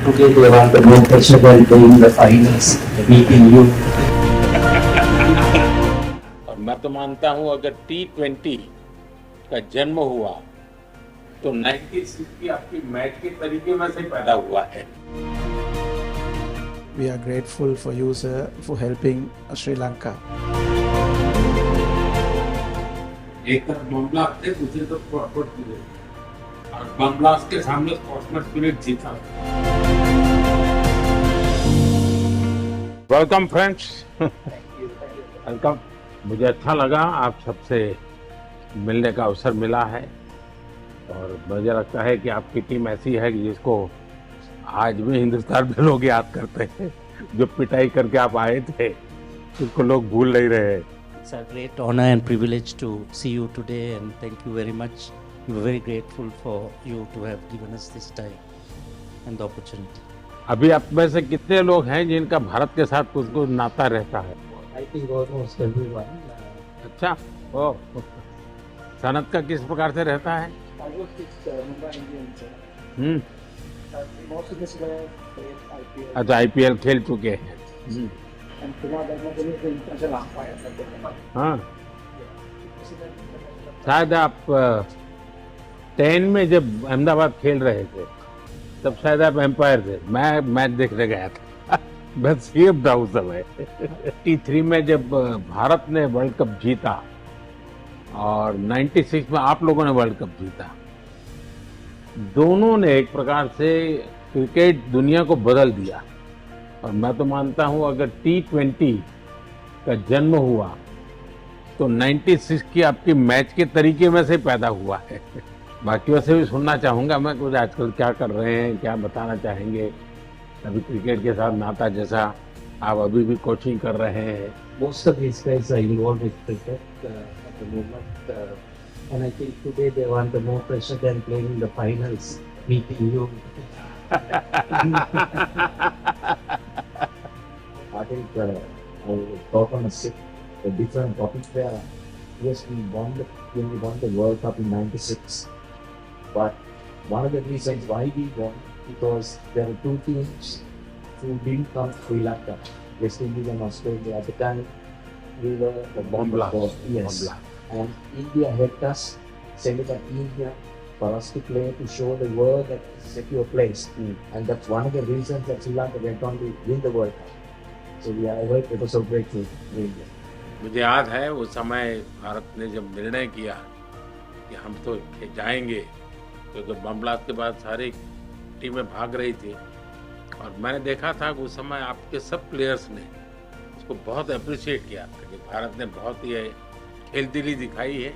Today they want the more pressure than playing the finals, beating you. और मैं तो मानता हूं अगर T20 का जन्म हुआ तो 96 की आपकी मैच के तरीके में से पैदा हुआ है। We are grateful for you, sir, for helping Sri Lanka. एक तरफ बम ब्लास्ट थे, दूसरी तरफ स्पोर्ट्समैन स्पिरिट, और बम ब्लास्ट के सामने स्पोर्ट्समैन स्पिरिट जीता। Welcome friends, welcome. मुझे अच्छा लगा आप सबसे मिलने का अवसर मिला है और मुझे लगता है कि आपकी टीम ऐसी है कि जिसको आज भी हिंदुस्तान में लोग याद करते हैं। जो पिटाई करके आप आए थे उसको लोग भूल नहीं रहे। It's a great honor and privilege to see you today, and thank you very much. We're very grateful for you to have given us this time and the opportunity. अभी आप में से कितने लोग हैं जिनका भारत के साथ कुछ नाता रहता है? I think almost everyone. अच्छा, ओ सनत का किस प्रकार से रहता है? Almost it's Mumbai Indians. Hmm, Most of the players played IPL. अच्छा आईपीएल खेल चुके हैं। And Kumar Dharmadhan is the international umpire at the moment. हाँ, शायद आप 10 में जब अहमदाबाद खेल रहे थे तब शायद आप एम्पायर थे। मैं मैच देखने गया था मैं सीएम था उस समय। T3 में जब भारत ने वर्ल्ड कप जीता और 96 में आप लोगों ने वर्ल्ड कप जीता, दोनों ने एक प्रकार से क्रिकेट दुनिया को बदल दिया। और मैं तो मानता हूं अगर T20 का जन्म हुआ तो 96 की आपकी मैच के तरीके में से पैदा हुआ है। बाकियों से भी सुनना चाहूंगा मैं, कुछ आजकल क्या कर रहे हैं, क्या बताना चाहेंगे। अभी क्रिकेट के साथ नाता जैसा आप अभी भी कोचिंग कर रहे हैं। Most of these guys are involved with cricket at the moment. And I think today they want the more pressure than playing the finals, beating you. I think I will talk on a different topic there. Yes, when we won the World Cup in '96. But one of the reasons why we won, because there were two teams who didn't come to Sri Lanka, West Indies and Australia. At the time, we were the Bomb blast. Yes. Bomb blast. And India helped us, send it an India for us to play, to show the world that it's a secure place. And that's one of the reasons that Sri Lanka went on to win the World Cup. So we are ever so grateful to India. मुझे याद है उस समय भारत ने जब निर्णय किया कि हम तो जाएंगे, तो बम ब्लास्ट के बाद सारी टीमें भाग रही थी और मैंने देखा था कि उस समय आपके सब प्लेयर्स ने उसको बहुत अप्रिशिएट किया था कि भारत ने बहुत ही खेलदिली दिखाई है,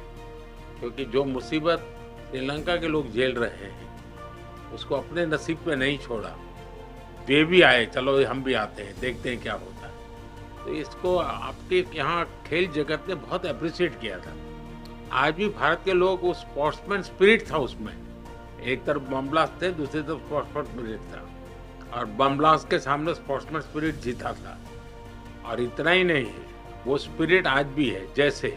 क्योंकि जो मुसीबत श्रीलंका के लोग झेल रहे हैं उसको अपने नसीब पे नहीं छोड़ा। वे भी आए, चलो हम भी आते हैं, देखते हैं क्या होता है। तो इसको आपके यहाँ खेल जगत ने बहुत अप्रिशिएट किया था। आज भी भारत के लोग, उस स्पोर्ट्समैन स्पिरिट था उसमें। एक तरफ बम ब्लास्ट थे, दूसरी तरफ स्पोर्ट्समैन स्पिरिट था और बम ब्लास्ट के सामने स्पोर्ट्समैन स्पिरिट जीता था। और इतना ही नहीं है, वो स्पिरिट आज भी है। जैसे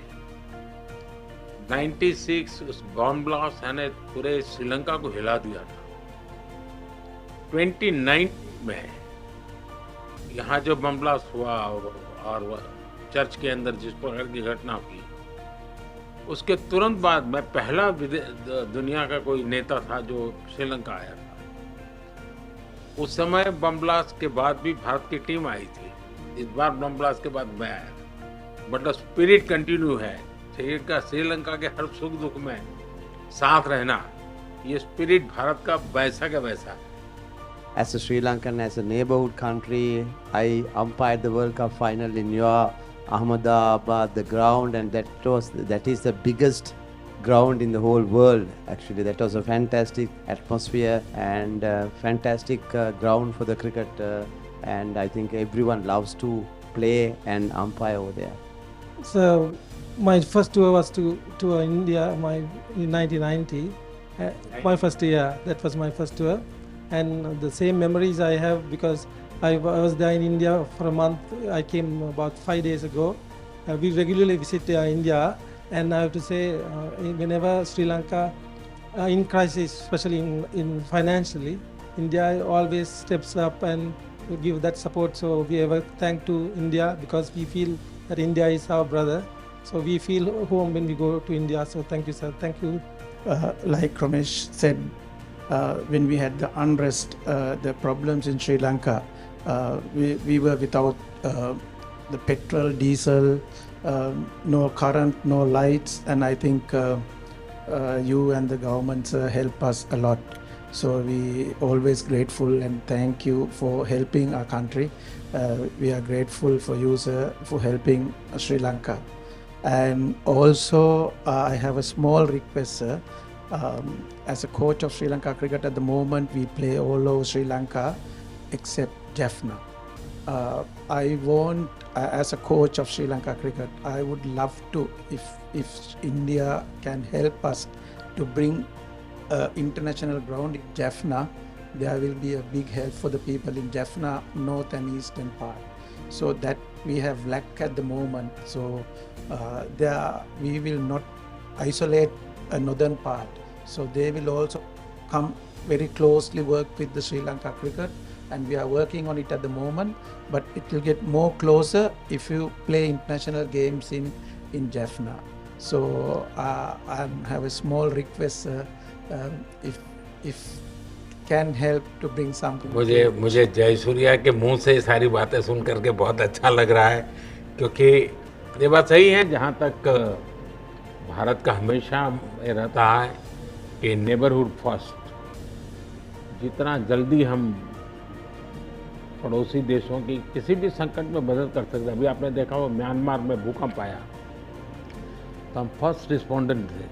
96 उस बम ब्लास्ट ने पूरे श्रीलंका को हिला दिया था। 29 में यहाँ जो बम ब्लास्ट हुआ और चर्च के अंदर जिस प्रकार की घटना हुई, उसके तुरंत बाद मैं पहला दुनिया का कोई नेता था जो श्रीलंका आया था। उस समय बम ब्लास्ट के बाद भी भारत की टीम आई थी। इस बार बम ब्लास्ट के बाद मैं आया था, बट स्पिरिट कंटिन्यू है। श्रीलंका के हर सुख दुख में साथ रहना, ये स्पिरिट भारत का वैसा का वैसा है। As a Sri Lankan, as a neighborhood country, I umpired the World Cup final in your Ahmedabad, the ground, and that is the biggest ground in the whole world. Actually, that was a fantastic atmosphere and fantastic ground for the cricket, and I think everyone loves to play and umpire over there. So my first tour was to India in 1990. My first year, that was my first tour. And the same memories I have because I was there in India for a month. I came about 5 days ago. We regularly visit India, and I have to say, whenever Sri Lanka in crisis, especially in financially, India always steps up and give that support. So we ever thank to India because we feel that India is our brother. So we feel home when we go to India. So thank you, sir. Thank you. Like Ramesh said, when we had the unrest, the problems in Sri Lanka, we were without the petrol, diesel, no current, no lights, and I think you and the governments help us a lot. So we always grateful and thank you for helping our country. We are grateful for you, sir, for helping Sri Lanka. And also, I have a small request, sir. As a coach of Sri Lanka cricket at the moment, we play all over Sri Lanka except Jaffna. I want, as a coach of Sri Lanka cricket, I would love to, if India can help us to bring international ground in Jaffna, there will be a big help for the people in Jaffna, north and eastern part. So that we have lack at the moment. So we will not isolate a northern part. So they will also come very closely work with the Sri Lanka cricket, and we are working on it at the moment, but it will get more closer if you play international games in Jaffna. So I have a small request, if can help to bring something. मुझे जयसूर्या के मुंह से ये सारी बातें सुन करके बहुत अच्छा लग रहा है, क्योंकि ये बात सही है। जहाँ तक भारत का हमेशा ये रहता है कि नेबरहुड फर्स्ट, जितना जल्दी हम पड़ोसी देशों की किसी भी संकट में मदद कर सकते हैं। अभी आपने देखा हो म्यांमार में भूकंप आया तो हम फर्स्ट रिस्पोंडेंट थे,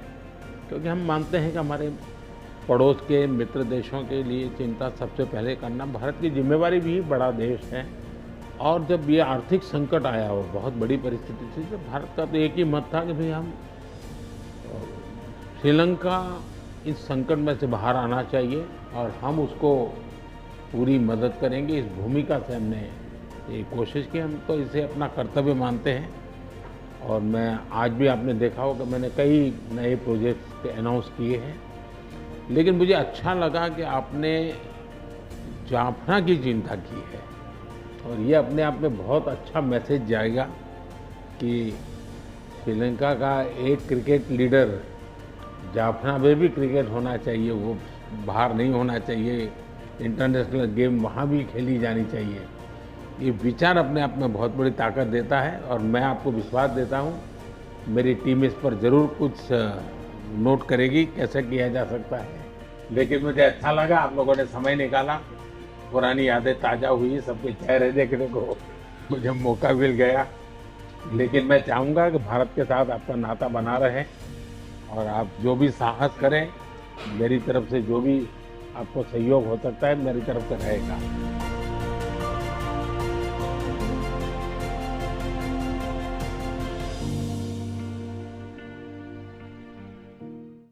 क्योंकि हम मानते हैं कि हमारे पड़ोस के मित्र देशों के लिए चिंता सबसे पहले करना भारत की जिम्मेवारी भी। बड़ा देश है, और जब ये आर्थिक संकट आया और बहुत बड़ी परिस्थिति थी, तो भारत का तो एक ही मत था कि भाई हम श्रीलंका इस संकट में से बाहर आना चाहिए और हम उसको पूरी मदद करेंगे। इस भूमिका से हमने ये कोशिश की, हम तो इसे अपना कर्तव्य मानते हैं। और मैं आज भी आपने देखा होगा मैंने कई नए प्रोजेक्ट्स अनाउंस किए हैं, लेकिन मुझे अच्छा लगा कि आपने जाफना की चिंता की है, और ये अपने आप में बहुत अच्छा मैसेज जाएगा कि श्रीलंका का एक क्रिकेट लीडर जाफना में भी क्रिकेट होना चाहिए, वो बाहर नहीं होना चाहिए, इंटरनेशनल गेम वहाँ भी खेली जानी चाहिए। ये विचार अपने आप में बहुत बड़ी ताकत देता है, और मैं आपको विश्वास देता हूँ मेरी टीम इस पर ज़रूर कुछ नोट करेगी कैसे किया जा सकता है। लेकिन मुझे अच्छा लगा आप लोगों ने समय निकाला, पुरानी यादें ताज़ा हुई, सबके चेहरे देखने को मुझे मौका मिल गया। लेकिन मैं चाहूँगा कि भारत के साथ आपका नाता बना रहे, और आप जो भी साहस करें, मेरी तरफ से जो भी आपको सहयोग हो सकता है मेरी तरफ से रहेगा।